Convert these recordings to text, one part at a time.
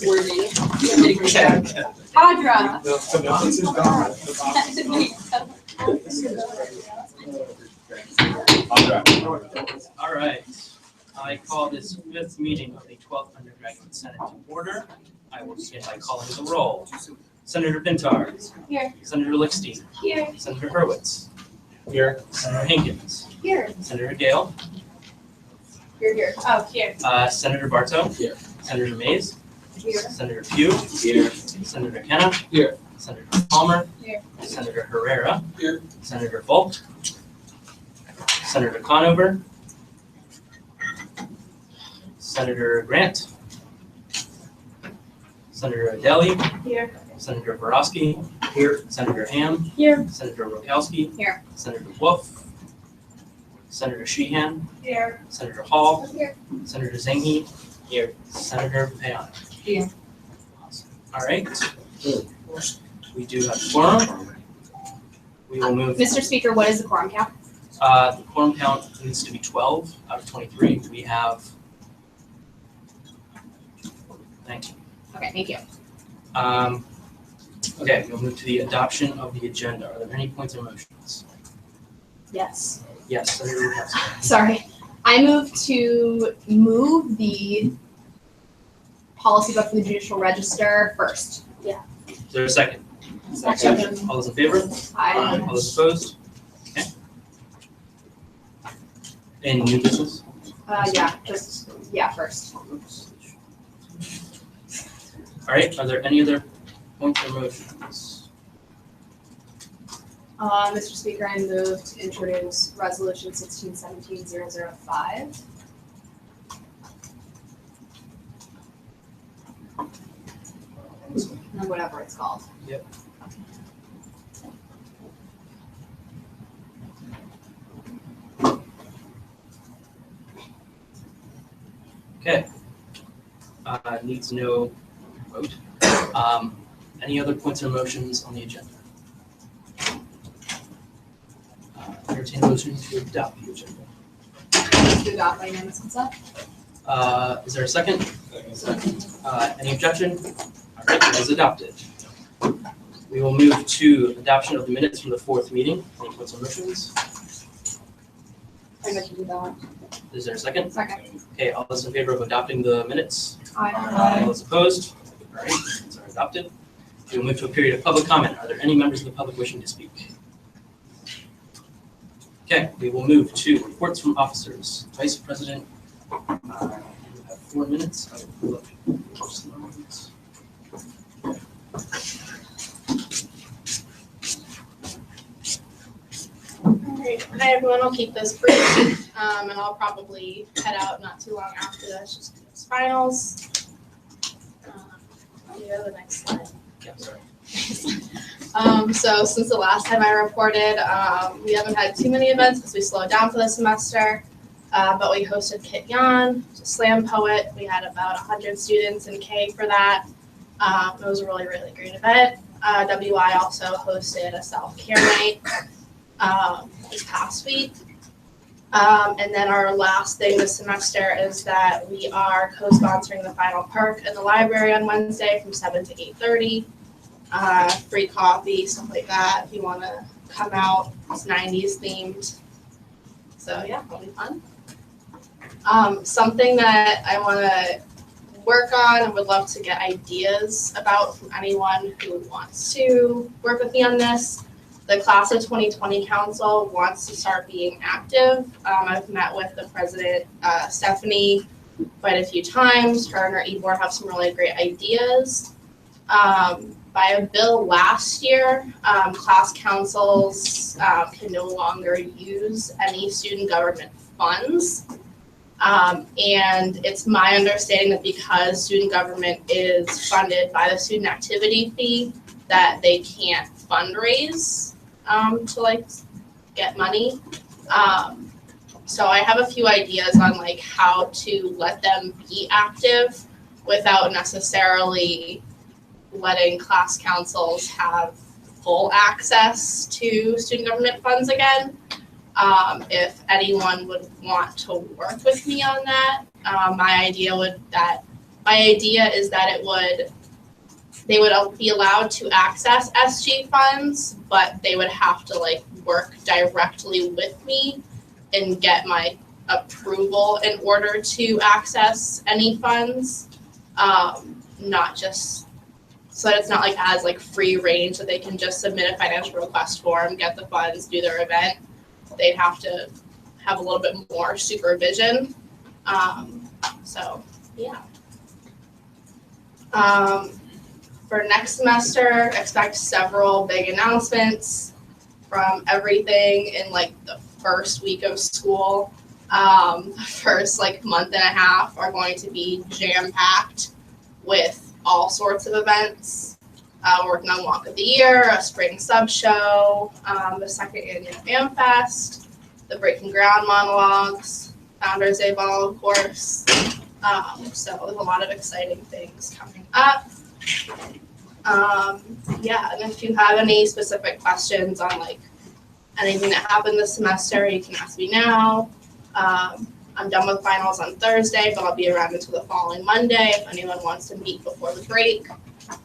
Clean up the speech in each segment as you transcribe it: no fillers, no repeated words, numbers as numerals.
Worthy. Audra. All right. I call this fifth meeting of the 12th Undergraduate Senate to order. I will begin by calling the roll. Senator Pintar. Here. Senator Lickstein. Here. Senator Hurwitz. Here. Senator Hinkins. Here. Senator Gale. Here. Oh, here. Senator Bartow. Here. Senator Mays. Here. Senator Pugh. Here. Senator Kenna. Here. Senator Palmer. Here. Senator Herrera. Here. Senator Volk. Senator Conover. Senator Grant. Senator Adeli. Here. Senator Borowski. Here. Senator Ham. Here. Senator Rokowski. Here. Senator Wolf. Senator Sheehan. Here. Senator Hall. Here. Senator Zengi. Here. Senator Payano. Here. All right. We do have a quorum. We will move. Mr. Speaker, what is the quorum count? The quorum count needs to be 12 out of 23. We have 19. Okay, thank you. Okay, we'll move to the adoption of the agenda. Are there any points or motions? Yes. Yes, Senator Rokowski. Sorry. I move to move the policy book for the judicial register first. Is there a second? Second. All those in favor? Aye. All those opposed? Okay. Any new business? First. All right, are there any other points or motions? Mr. Speaker, I move to introduce resolution 1617-005. Or whatever it's called. Yep. Okay. Needs no vote. Any other points or motions on the agenda? Entertain a motion to adopt the agenda. To adopt by unanimous consent. Is there a second? Any objection? All right, it is adopted. We will move to adoption of the minutes from the fourth meeting. Any points or motions? I meant to do that. Is there a second? Second. Okay, all those in favor of adopting the minutes? Aye. All those opposed? All right, minutes are adopted. We will move to a period of public comment. Are there any members of the public wishing to speak? Okay, we will move to reports from officers. Vice President, you have 4 minutes. I will pull up your slides. Alright, hi everyone, I'll keep this brief, and I'll probably head out not too long after this, just because it's finals. I'll go to the next slide. Yeah, sorry. So since the last time I reported, we haven't had too many events because we slowed down for the semester, but we hosted Kit Yan, slam poet. We had about 100 students in K for that. It was a really, really great event. WI also hosted a self-care night this past week. And then our last thing this semester is that we are co-sponsoring the final perk in the library on Wednesday from 7 to 8:30. Free coffee, stuff like that, if you want to come out. It's 90s themed. So yeah, it'll be fun. Something that I want to work on and would love to get ideas about from anyone who wants to work with me on this. The class of 2020 council wants to start being active. I've met with the president, Stephanie, quite a few times. Her and her e-board have some really great ideas. By a bill last year, class councils can no longer use any student government funds. And it's my understanding that because student government is funded by the student activity fee, that they can't fundraise to get money. So I have a few ideas on how to let them be active without necessarily letting class councils have full access to student government funds again. If anyone would want to work with me on that, my idea would that my idea is that they would be allowed to access SG funds, but they would have to like work directly with me and get my approval in order to access any funds. Not just, so that it's not like as like free range that they can just submit a financial request form, get the funds, do their event. They'd have to have a little bit more supervision. So yeah. For next semester, expect several big announcements from everything in like the first week of school. The first like month and a half are going to be jam-packed with all sorts of events. We're working on Walk of the Year, a spring sub show, the second annual AmFest, the Breaking Ground monologues, Founders Day ball, of course. So there's a lot of exciting things coming up. Yeah, and if you have any specific questions on like anything that happened this semester, you can ask me now. I'm done with finals on Thursday, but I'll be around until the following Monday if anyone wants to meet before the break.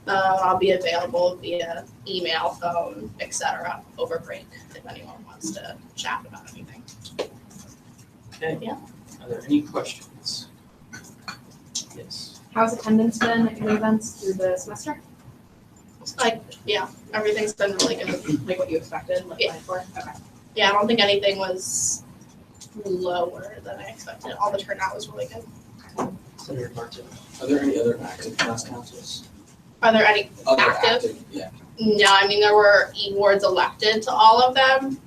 I'll be available via email, phone, etc. over break if anyone wants to chat about anything. Okay. Yeah. Are there any questions? Yes. How's attendance been at your events through the semester? Like, yeah, everything's been really good. Like what you expected? What you planned for? Okay. Yeah, I don't think anything was lower than I expected. All the turnout was really good. Senator Martin. Are there any other active class councils? Are there any Other active? Yeah. No, I mean, there were e-boards elected to all of them.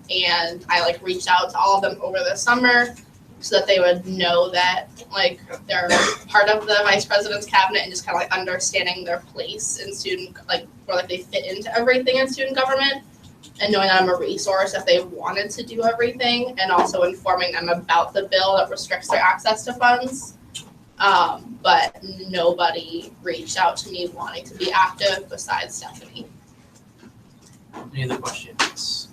And I like reached out to all of them over the summer so that they would know that like they're part of the vice president's cabinet and just kind of like understanding their place in student, like where like they fit into everything in student government and knowing that I'm a resource if they wanted to do everything and also informing them about the bill that restricts their access to funds. But nobody reached out to me wanting to be active besides Stephanie. Any other questions?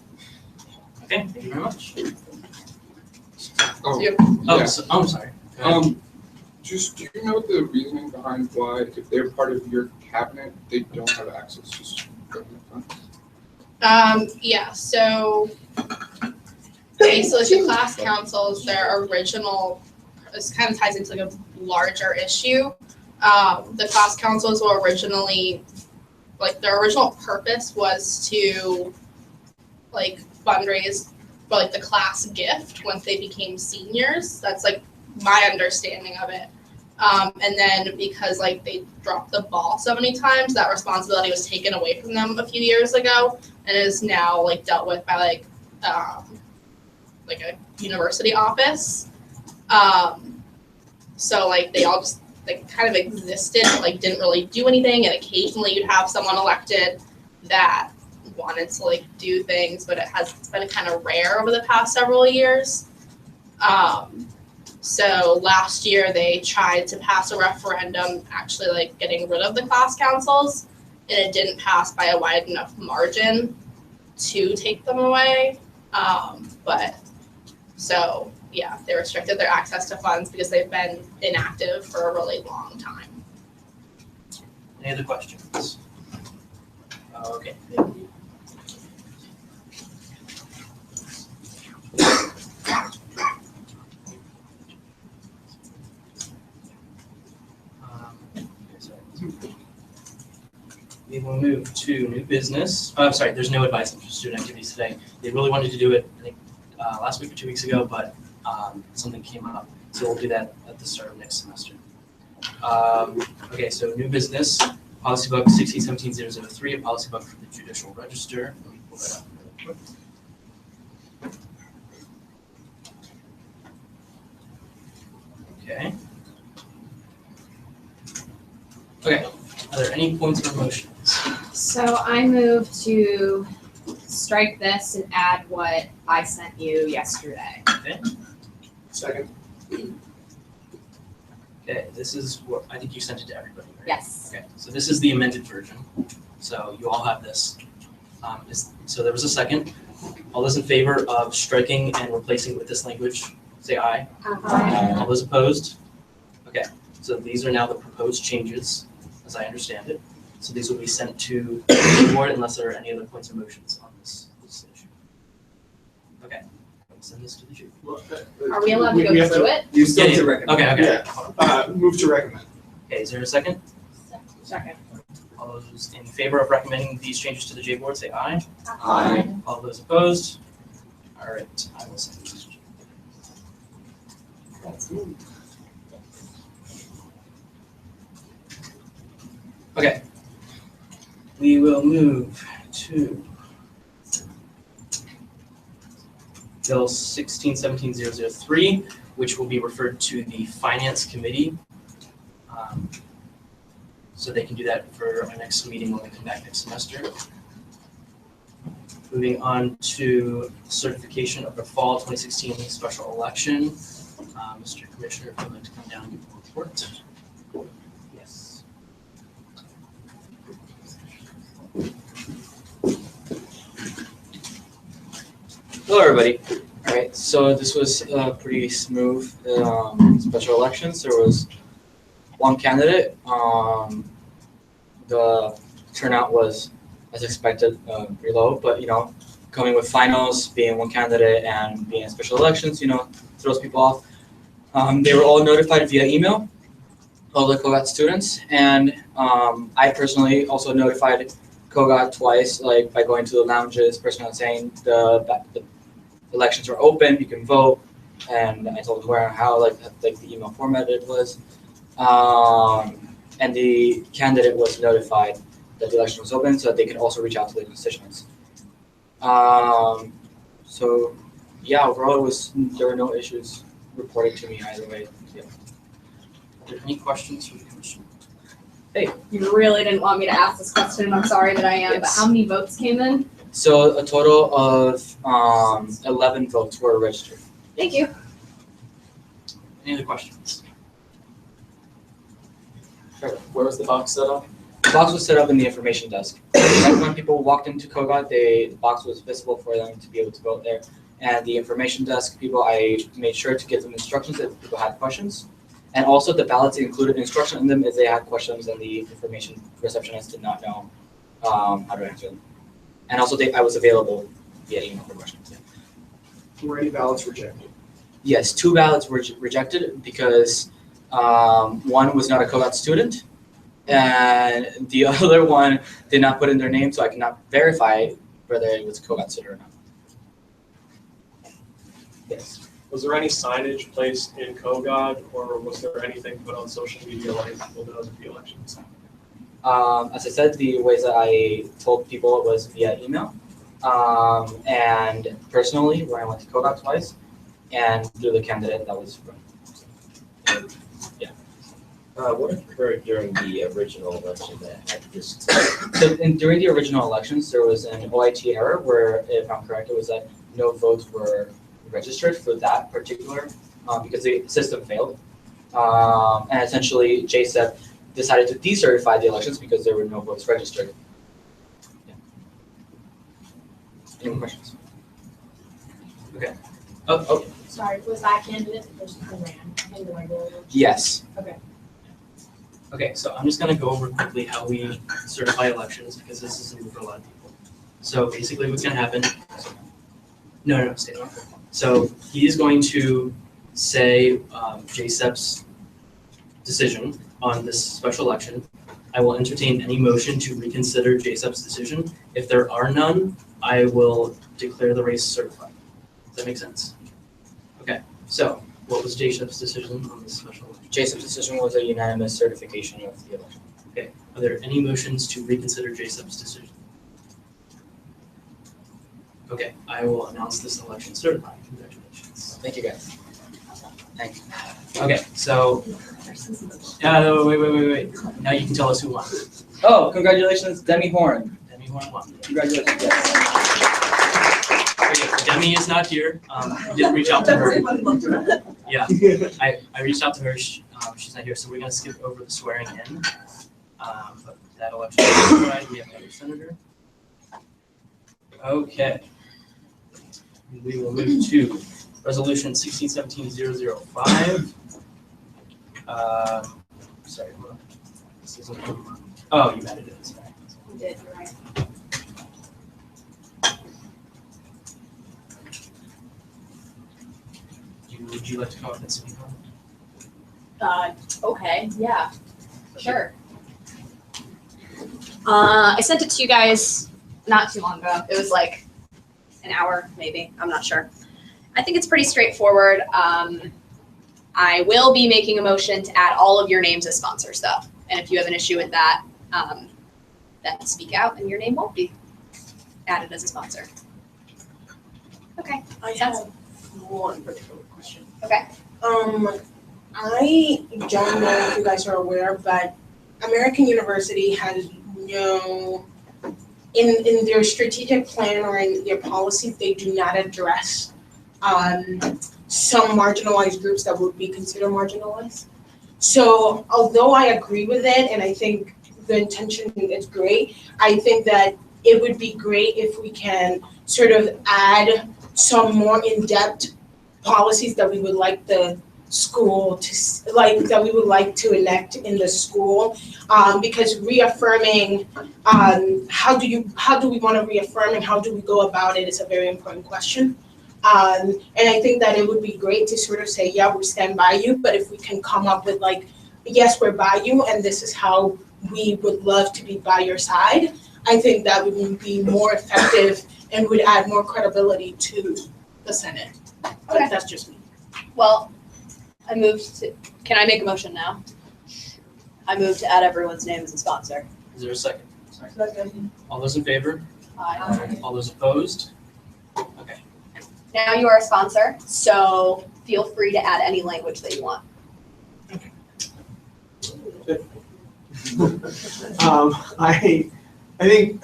Okay, thank you very much. Oh, You- Oh, yeah. so, I'm sorry. Go ahead. Just, do you know the reasoning behind why, if they're part of your cabinet, they don't have access to government funds? Yeah, so basically the class councils, their original, this kind of ties into like a larger issue. The class councils were originally, like their original purpose was to like fundraise for like the class gift once they became seniors. That's like my understanding of it. And then because like they dropped the ball so many times, that responsibility was taken away from them a few years ago and is now like dealt with by like a university office. So like they all just like kind of existed, but like didn't really do anything, and occasionally you'd have someone elected that wanted to like do things, but it's been kind of rare over the past several years. So last year they tried to pass a referendum actually like getting rid of the class councils, and it didn't pass by a wide enough margin to take them away. But so yeah, they restricted their access to funds because they've been inactive for a really long time. Any other questions? Okay. We will move to new business. I'm sorry, there's no advice on student activities today. They really wanted to do it, I think, last week or 2 weeks ago, but something came up. So we'll do that at the start of next semester. Okay, so new business, policy book 1617003, a policy book for the judicial register. Let me pull that up really quick. Okay. Okay, are there any points or motions? So I move to strike this and add what I sent you yesterday. Okay. Second. Okay, this is what, I think you sent it to everybody, right? Yes. Okay, so this is the amended version. So you all have this. So there was a second. All those in favor of striking and replacing with this language, say aye. All those opposed? Okay, So these are now the proposed changes, as I understand it. So these will be sent to the board unless there are any other points or motions on this issue. Okay, I'll send this to the chief. Are we allowed to We go have through it? You still Yeah, have to yeah. recommend. Okay. Yeah. Move to recommend. Okay, is there a second? Second. All those in favor of recommending these changes to the J board, say aye. Aye. All those opposed? All right, I will send this. Okay. We will move to Bill 1617-003, which will be referred to the Finance Committee. So they can do that for our next meeting when we come back next semester. Moving on to certification of the fall 2016 special election. Mr. Commissioner, if you'd like to come down and give a report. Yes. Hello, everybody. All right, so this was a pretty smooth special elections. There was one candidate. The turnout was, as expected, pretty low, but coming with finals, being one candidate, and being in special elections, throws people off. They were all notified via email, all the COGAT students, and I personally also notified COGAT twice, like by going to the lounges, personally saying the elections are open, you can vote, and I told them where and how, like the email formatted was. And the candidate was notified that the election was open so that they could also reach out to their constituents. So yeah, overall there were no issues reported to me either way. Yeah. Are there any questions from the commission? You really didn't want me to ask this question, I'm sorry that I am, but Yes. how many votes came in? So a total of 11 votes were registered. Thank you. Any other questions? Where was the box set up? The box was set up in the information desk. Right when people walked into COGAT, the box was visible for them to be able to vote there. And the information desk people, I made sure to give them instructions if people had questions. And also the ballots included instruction in them if they had questions and the information receptionist did not know how to answer them. And also I was available via email for questions. Yeah. Were any ballots rejected? Yes, 2 ballots were rejected because one was not a COGAT student, and the other one did not put in their name, so I cannot verify whether it was a COGAT student or not. Yes. Was there any signage placed in COGAT, or was there anything put on social media letting people know that the elections? As I said, the ways that I told people was via email, and personally, where I went to COGAT twice, and through the candidate that was run. What occurred during the original election that had this? So during the original elections, there was an OIT error where, if I'm correct, it was that no votes were registered for that particular, because the system failed. And essentially, JSEP decided to decertify the elections because there were no votes registered. Yeah. Any more questions? Okay. Oh, Sorry, was that candidate the person who ran in the regular election? yes. Okay, so I'm just gonna go over quickly how we certify elections because this is new for a lot of people. So basically what's gonna happen, no, stay on. So he is going to say JSEP's decision on this special election. I will entertain any motion to reconsider JSEP's decision. If there are none, I will declare the race certified. Does that make sense? Okay, so what was JSEP's decision on this special election? JSEP's decision was a unanimous certification of the election. Okay, are there any motions to reconsider JSEP's decision? Okay, I will announce this election certified. Congratulations. Thank you, guys. Thank you. Okay, so, no, wait. Now you can tell us who won. Oh, congratulations, Demi Horn. Demi Horn won. Congratulations, yes. Okay, Demi is not here. We did reach out to her. Yeah, I reached out to her. She's not here, so we're gonna skip over the swearing in. But that election is certified. We have another senator. Okay. We will move to resolution 1617-005. Sorry, hold on. This isn't. Oh, you added it. Sorry. You did, you're right. Would you like to come up and speak on Okay, yeah, sure. I sent it to you guys not too long ago. It was like an hour, maybe, I'm not sure. I think it's pretty straightforward. I will be making a motion to add all of your names as sponsors though. And if you have an issue with that, then speak out and your name won't be added as a sponsor. Okay. I have one particular question. Okay. I don't know if you guys are aware, but American University has no, in their strategic plan or in their policies, they do not address some marginalized groups that would be considered marginalized. So although I agree with it and I think the intention is great, I think that it would be great if we can sort of add some more in-depth policies that we would like the school to, that we would like to enact in the school, because reaffirming, how do we want to reaffirm and how do we go about it is a very important question. And I think that it would be great to sort of say, yeah, we stand by you, but if we can come up with like, yes, we're by you and this is how we would love to be by your side, I think that would be more effective and would add more credibility to the Senate. But Okay. that's just me. Well, I moved to, can I make a motion now? I move to add everyone's name as a sponsor. Is there a second? All those in favor? Aye. All those opposed? Okay. Now you are a sponsor, so feel free to add any language that you want. I think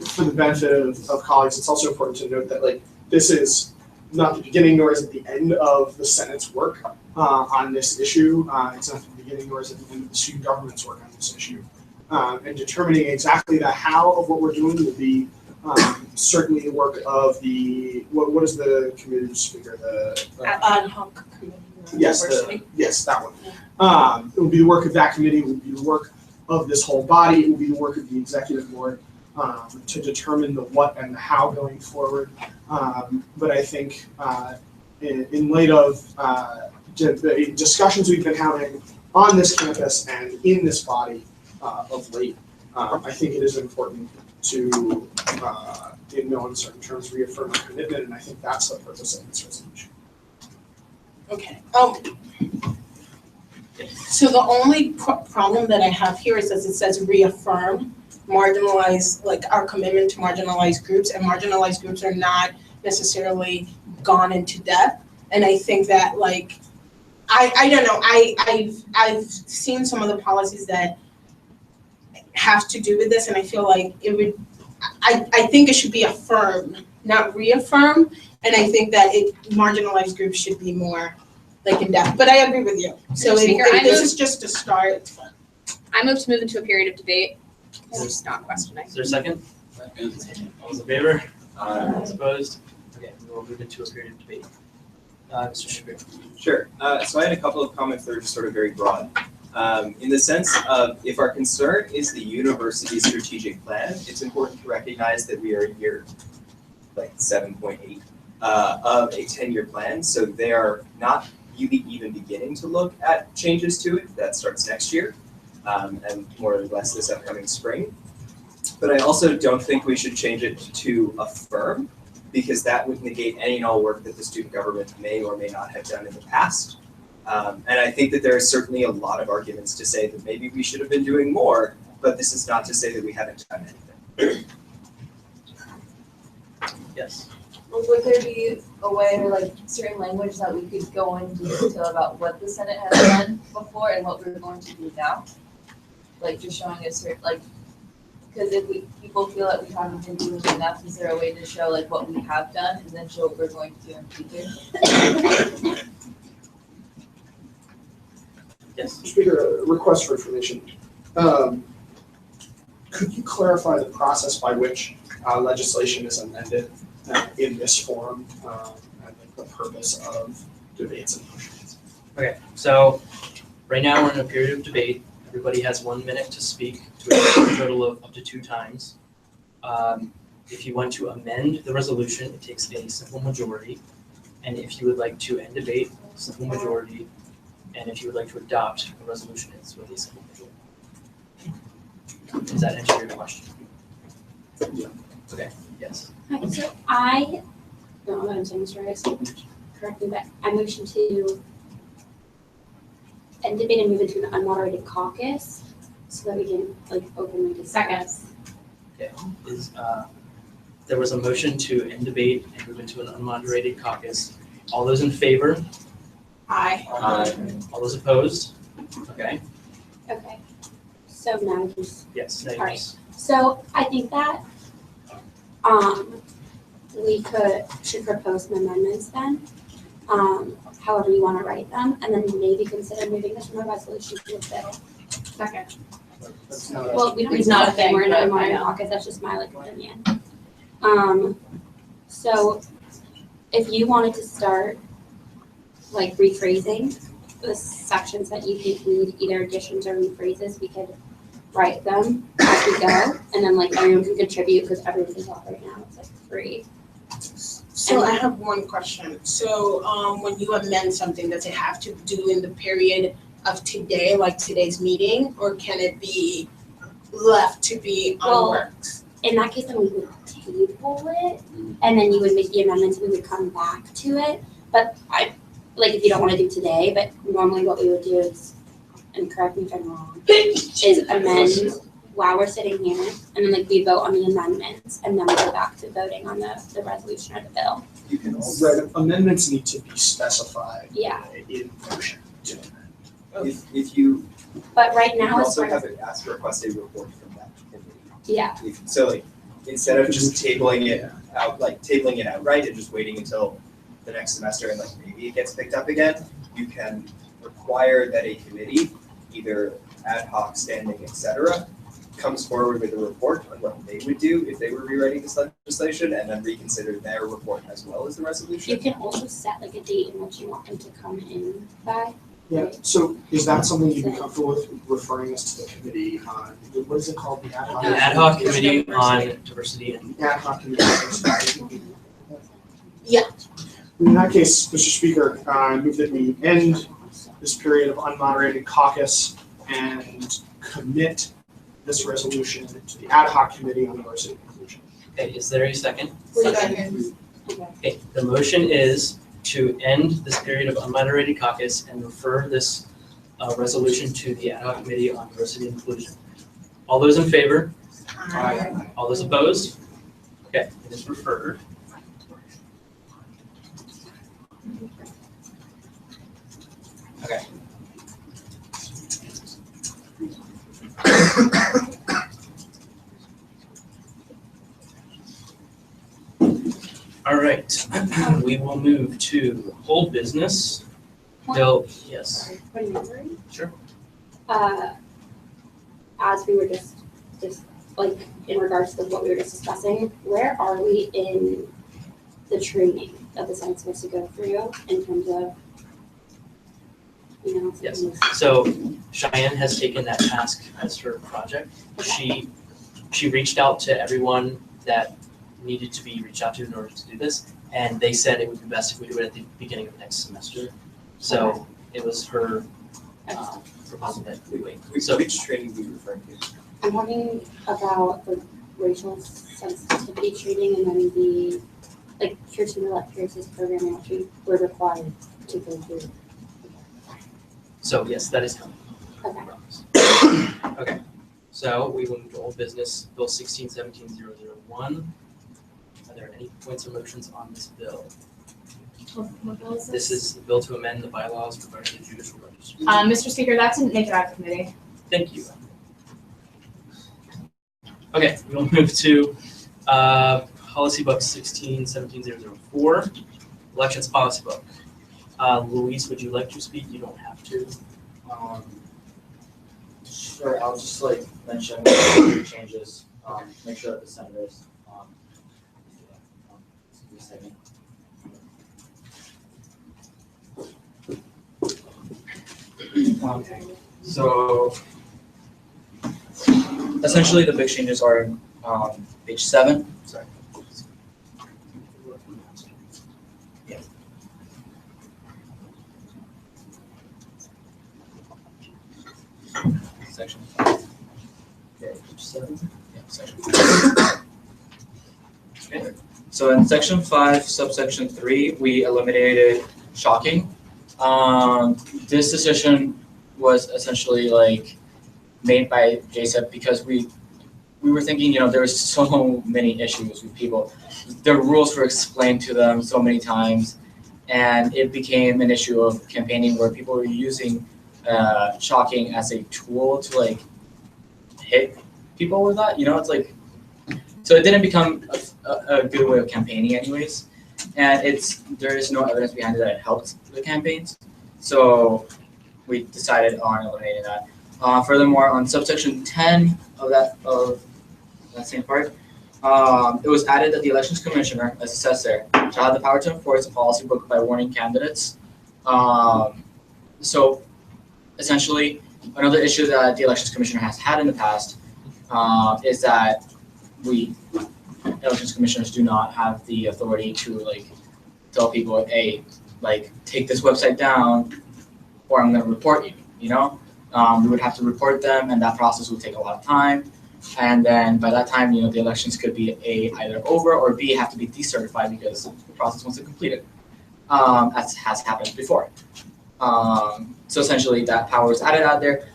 for the benefit of colleagues, it's also important to note that like this is not the beginning nor is it the end of the Senate's work on this issue. It's not the beginning nor is it the end of the student government's work on this issue. And determining exactly the how of what we're doing will be certainly the work of the, what is the committee speaker? Ad hoc committee. Yes, yes, that one. It will be the work of that committee, it will be the work of this whole body, it will be the work of the executive board to determine the what and the how going forward. But I think in light of the discussions we've been having on this campus and in this body of late, I think it is important to, in no uncertain terms, reaffirm our commitment, and I think that's the purpose of this resolution. Okay. So the only problem that I have here is that it says reaffirm marginalized, like our commitment to marginalized groups, and marginalized groups are not necessarily gone into depth. And I think that like, I don't know, I've seen some of the policies that have to do with this, and I feel like it would, I think it should be affirm, not reaffirm. And I think that marginalized groups should be more like in depth, but I agree with you. So Speaker, this is just a start. I move to move into a period of debate. It's not questioning. Is there a second? All those in favor? All those opposed? Okay, we'll move into a period of debate. Mr. Shapiro. Sure. So I had a couple of comments that are sort of very broad. In the sense of if our concern is the university's strategic plan, it's important to recognize that we are in year like 7.8 of a 10-year plan. So they are not really even beginning to look at changes to it. That starts next year and more or less this upcoming spring. But I also don't think we should change it to affirm, because that would negate any and all work that the student government may or may not have done in the past. And I think that there are certainly a lot of arguments to say that maybe we should have been doing more, but this is not to say that we haven't done anything. Yes. Would there be a way or like certain language that we could go into detail about what the Senate has done before and what we're going to do now? Like just showing a certain, like, because if people feel that we haven't been doing enough, is there a way to show like what we have done and then show what we're going to do in the future? Yes. Speaker, request for information. Could you clarify the process by which legislation is amended in this forum and the purpose of debates and motions? Okay, so right now we're in a period of debate. Everybody has 1 minute to speak, to a total of up to 2 times. If you want to amend the resolution, it takes a simple majority. And if you would like to end debate, simple majority. And if you would like to adopt a resolution, it's with a simple majority. Does that answer your question? Yeah. Okay, yes. Hi, so I don't know what I'm saying, Mr. Rice, correct me, but I motion to end debate and move into an unmoderated caucus so that we can like openly discuss. Okay, there was a motion to end debate and move into an unmoderated caucus. All those in favor? Aye. All those opposed? Okay, Okay, so now just, yes, All right. names. so I think that we should propose some amendments then, however you want to write them, and then maybe consider moving this from a resolution to a bill. Second. That's not Well, we don't It's need not to a thing, we're in but a I modern know. caucus, that's just my like opinion. So if you wanted to start like rephrasing the sections that you think need either additions or rephrases, we could write them as we go, and then like everyone can contribute, because everything is off right now, it's like free. So I have one question. So when you amend something, does it have to do in the period of today, like today's meeting, or can it be left to be on Well, works? In that case, then we would table it, and then you would make the amendments, we would come back to it. But like if you don't want to do today, but normally what we would do is, and correct me if I'm wrong, is amend while we're sitting here, and then like we vote on the amendments, and then we go back to voting on the resolution or the bill. You can also, Right, amendments need to be specified Yeah, in motion. if you, but right you now can it's also sort have of, it ask request a report from that committee. yeah, So like, instead of just tabling it out, like tabling it outright and just waiting until the next semester and like maybe it gets picked up again, you can require that a committee, either ad hoc, standing, etc., comes forward with a report on what they would do if they were rewriting this legislation, and then reconsider their report as well as the you resolution. can also set like a date in which you want them to come in by. Yeah, so is that something you'd be comfortable with, referring us to the committee on, what is it called, the ad hoc? The ad hoc committee on diversity and The ad hoc committee. Yeah. In that case, Mr. Speaker, I move that we end this period of unmoderated caucus and commit this resolution to the ad hoc committee on diversity and inclusion. Okay, is there a second? Second. Okay, the motion is to end this period of unmoderated caucus and refer this resolution to the ad hoc committee on diversity and inclusion. All those in favor? Aye. All those opposed? Okay, it is referred. Okay. All right, we will move to whole business. Bill, yes. Sorry, remembering. Sure. As we were just like in regards to what we were just discussing, where are we in the training that the Senate's supposed to go through in terms of, you know? Yes. So Cheyenne has taken that task as her project. She reached out to everyone that needed to be reached out to in order to do this, and they said it would be best if we do it at the beginning of next semester. So it was her proposal that we wait. So Which training are you referring to? I'm talking about the racial sensitivity training and then the like peer to left peers programming, which we were required to go through. So yes, that is coming. Okay. Okay, so we will move to old business, Bill 16-17-001. Are there any points or motions on this bill? What bill is This is the bill to amend the bylaws regarding the judicial register. Mr. Speaker, that didn't make it out of committee. Thank you. Okay, we'll move to policy book 16-17-004, elections policy book. Louise, would you like to speak? You don't have to. Sure, I'll just like mention a few changes, make sure that the senators, just give me a second. So essentially the big changes are page 7. Sorry. Yeah. Section 5. Okay, page 7. Yeah, section 5. Okay. So in section 5, subsection 3, we eliminated shocking. This decision was essentially like made by JSEP because we were thinking, there was so many issues with people. The rules were explained to them so many times, and it became an issue of campaigning where people were using shocking as a tool to like hit people with that. It's like, so it didn't become a good way of campaigning anyways, and there is no evidence behind it that it helped the campaigns. So we decided on eliminating that. Furthermore, on subsection 10 of that same part, it was added that the elections commissioner, as it says there, shall have the power to enforce a policy book by warning candidates. So essentially, another issue that the elections commissioner has had in the past is that elections commissioners do not have the authority to like tell people, hey, like take this website down, or I'm going to report you. We would have to report them, and that process would take a lot of time. And then by that time, the elections could be either over or B, have to be decertified because the process wasn't completed, as has happened before. So essentially, that power is added out there.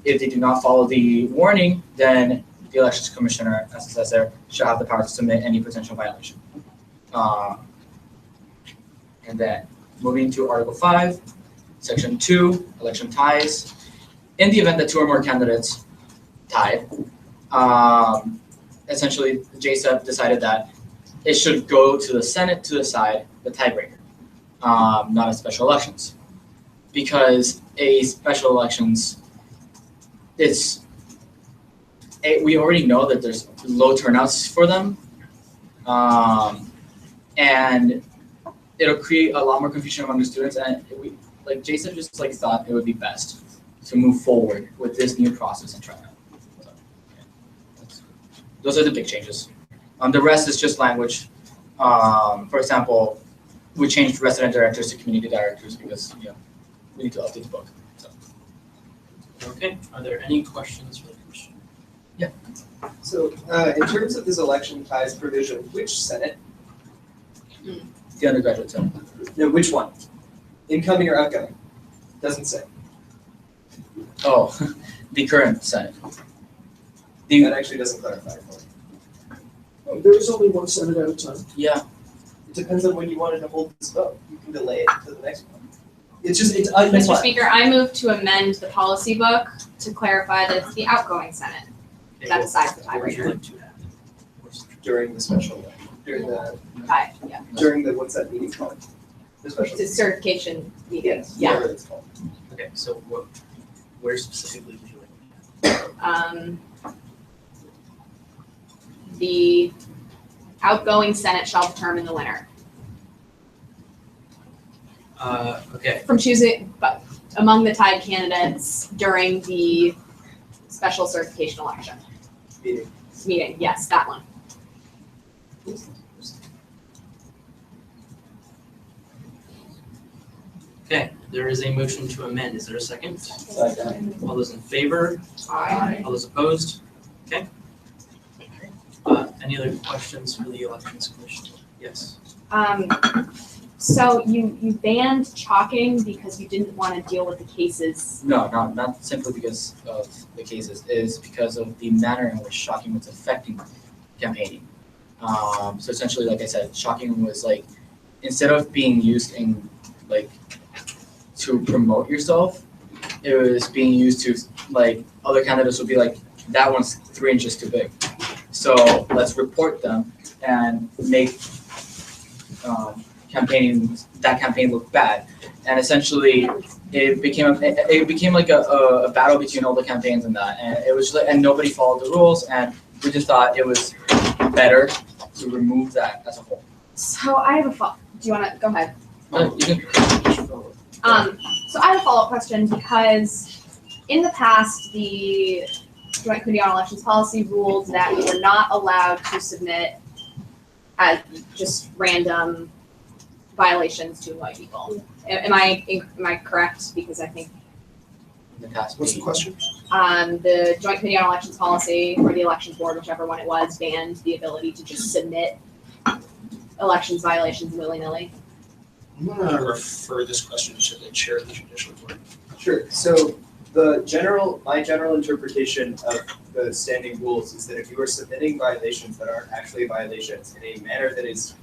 If they do not follow the warning, then the elections commissioner, as it says there, shall have the power to submit any potential violation. And then moving to Article 5, Section 2, election ties. In the event that 2 or more candidates tied, essentially JSEP decided that it should go to the Senate to decide the tiebreaker, not as special elections. Because a special elections, we already know that there's low turnouts for them, and it'll create a lot more confusion among the students, and JSEP just thought it would be best to move forward with this new process and try it out. So, yeah. Those are the big changes. The rest is just language. For example, we changed resident directors to community directors because we need to update the book. So. Okay, are there any questions for the commission? Yeah. So in terms of this election ties provision, which Senate? The undergraduate Senate. No, which one? Incoming or outgoing? Doesn't say. Oh, the current Senate. That actually doesn't clarify for me. There is only one Senate at a time. Yeah. It depends on when you wanted to hold this vote. You can delay it to the next one. It's Mr. Speaker, I move to amend the policy book to clarify that it's the outgoing Senate that decides the What would you tiebreaker. like to have? during the special election, Yeah, during the, what's that meeting called? The special. it's a certification meeting, Yes, yeah. whatever it's called. Okay, so where specifically would you like? The outgoing Senate shall determine the winner. Okay, From choosing, but among the tied candidates during the special certification election. Meeting, yes, that one. okay, there is a motion to amend. Is there a second? Second. All those in favor? Aye. All those opposed? Okay. Any other questions for the elections commission? Yes. So you banned chalking because you didn't want to deal with the cases. No, not simply because of the cases. It is because of the manner in which shocking was affecting campaigning. So essentially, like I said, shocking was instead of being used in to promote yourself, it was being used to other candidates would be that one's 3 inches too big. So let's report them and make that campaign look bad. And essentially it became like a battle between all the campaigns and that. And it was and nobody followed the rules, and we just thought it was better to remove that as a whole. So I have a do you want to go ahead? You can So I have a follow-up question because in the past, the Joint Committee on Elections Policy ruled that we were not allowed to submit as just random violations to white people. Am I correct? Because I think In the past What's the meeting. question? the Joint Committee on Elections Policy or the Elections Board, whichever one it was, banned the ability to just submit elections violations willy-nilly. I'm gonna refer this question to the chair of the judicial board. Sure, so my general interpretation of the standing rules is that if you are submitting violations that aren't actually violations in a manner that is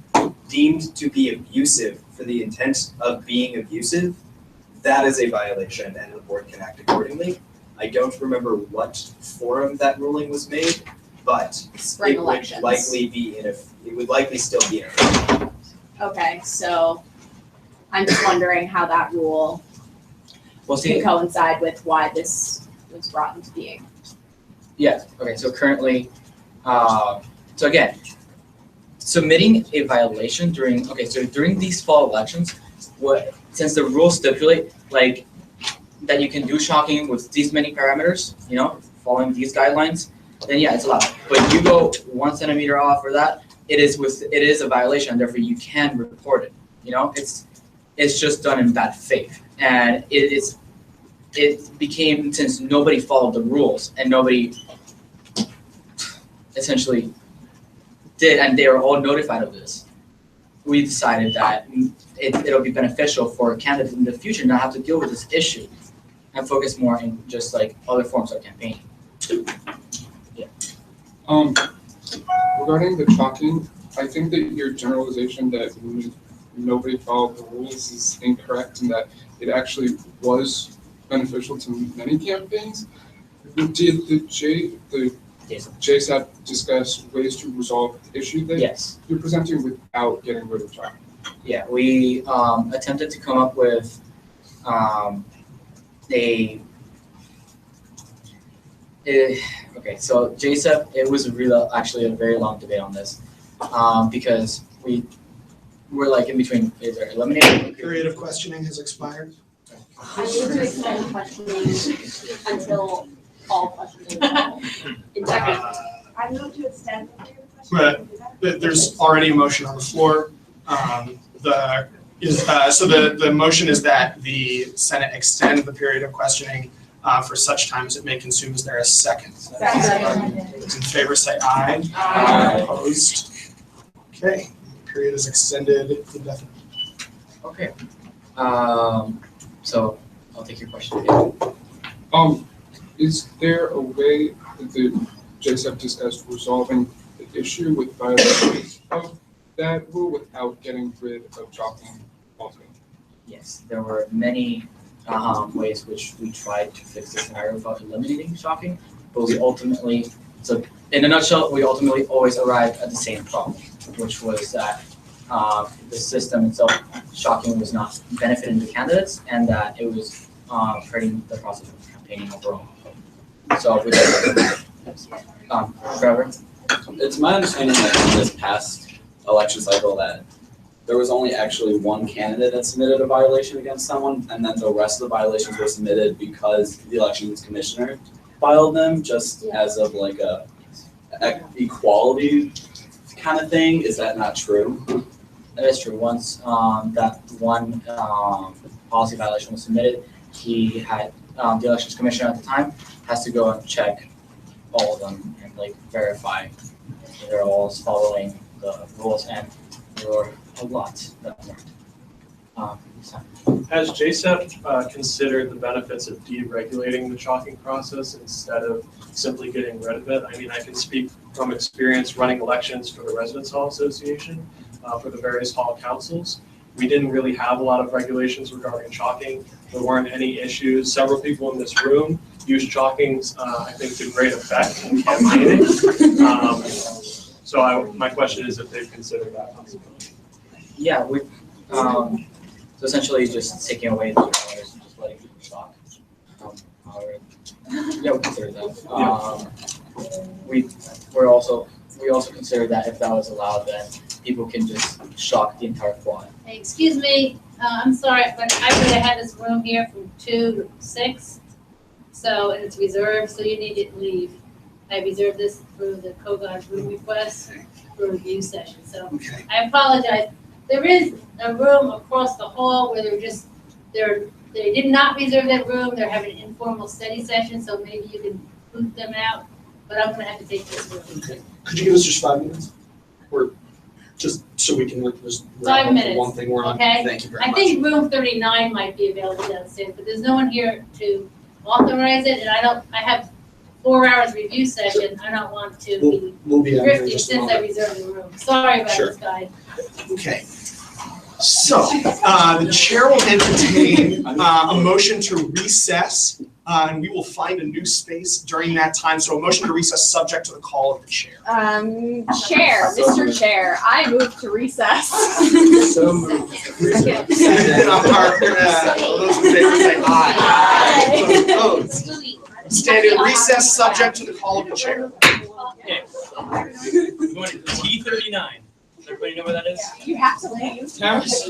deemed to be abusive for the intent of being abusive, that is a violation and the board can act accordingly. I don't remember what forum that ruling was made, but Spring it would elections. likely be it would likely still be in effect. Okay, so I'm just wondering how that rule Well, can see, coincide with why this was brought into being. yes, okay, so currently, so again, submitting a violation during these fall elections, since the rules stipulate, like, that you can do shocking with these many parameters, following these guidelines, then yeah, it's allowed. But you go 1 centimeter off or that, it is a violation, therefore you can report it, it's just done in bad faith. And it became, since nobody followed the rules and nobody essentially did, and they were all notified of this, we decided that it'll be beneficial for candidates in the future not have to deal with this issue and focus more in just like other forms of campaigning. Regarding the chalking, I think that your generalization that nobody followed the rules is incorrect and that it actually was beneficial to many campaigns. Did the JSAP discuss ways to resolve the issue that Yes. you're presenting without getting rid of chalking? Yeah, we attempted to come up with okay, so JSEP, it was actually a very long debate on this because we were like in between either eliminating. Period of questioning has expired. I move to extend questioning until all questioning is I move to extend the period of questioning. There's already a motion on the floor. The motion is that the Senate extend the period of questioning for such time as it may consume. Is there a second? Second. Those in favor say aye. Aye. Opposed? Okay, period is extended indefinitely. Okay. So I'll take your question again. Is there a way that the JSAP discussed resolving the issue with violations of that rule without getting rid of chalking altogether? Yes, there were many ways which we tried to fix this scenario without eliminating shocking, but we ultimately, so in a nutshell, we ultimately always arrived at the same problem, which was that the system itself, shocking, was not benefiting the candidates and that it was hurting the process of campaigning overall. So with Trevor? It's my understanding that in this past election cycle that there was only actually one candidate that submitted a violation against someone, and then the rest of the violations were submitted because the elections commissioner filed them, just as of like a equality kind of thing. Is that not true? That is true. Once that one policy violation was submitted, he had the elections commissioner at the time has to go and check all of them and like verify that they're all following the rules, and there were a lot that weren't. Has JSEP considered the benefits of deregulating the chalking process instead of simply getting rid of it? I mean, I can speak from experience running elections for the Residence Hall Association, for the various hall councils. We didn't really have a lot of regulations regarding chalking. There weren't any issues. Several people in this room use chalking, I think, to great effect in campaigning. My question is if they've considered that possibility. Yeah, we so essentially just taking away the barriers and just letting people shock. Yeah, we consider that. We also consider that if that was allowed, then people can just shock the entire quad. Hey, excuse me, I'm sorry, but I would have had this room here from 2 to 6. So, and it's reserved, so you need to leave. I reserved this for the Kogon room request for review session, so Okay. I apologize. There is a room across the hall where they did not reserve that room, they're having an informal study session, so maybe you can boot them out, but I'm gonna have to take this room. Okay. Could you give us just 5 minutes? Or just so we can just wrap 5 up the minutes, one thing we're on? okay? Thank you very I much. think room 39 might be available downstairs, but there's no one here to authorize it, and I have 4 hours review session, I don't want to be We'll be out here in drifting just a since I moment. reserved the room. Sorry about Sure. this, guys. Okay. So, the chair will entertain a motion to recess, and we will find a new space during that time. So a motion to recess subject to the call of the chair. Chair, Mr. Chair, I move to recess. So moved. All those in favor say aye. Those opposed? Stand in recess subject to the call of the chair. Okay. We're going to T39. Does everybody know where that is? You have to leave. Towers?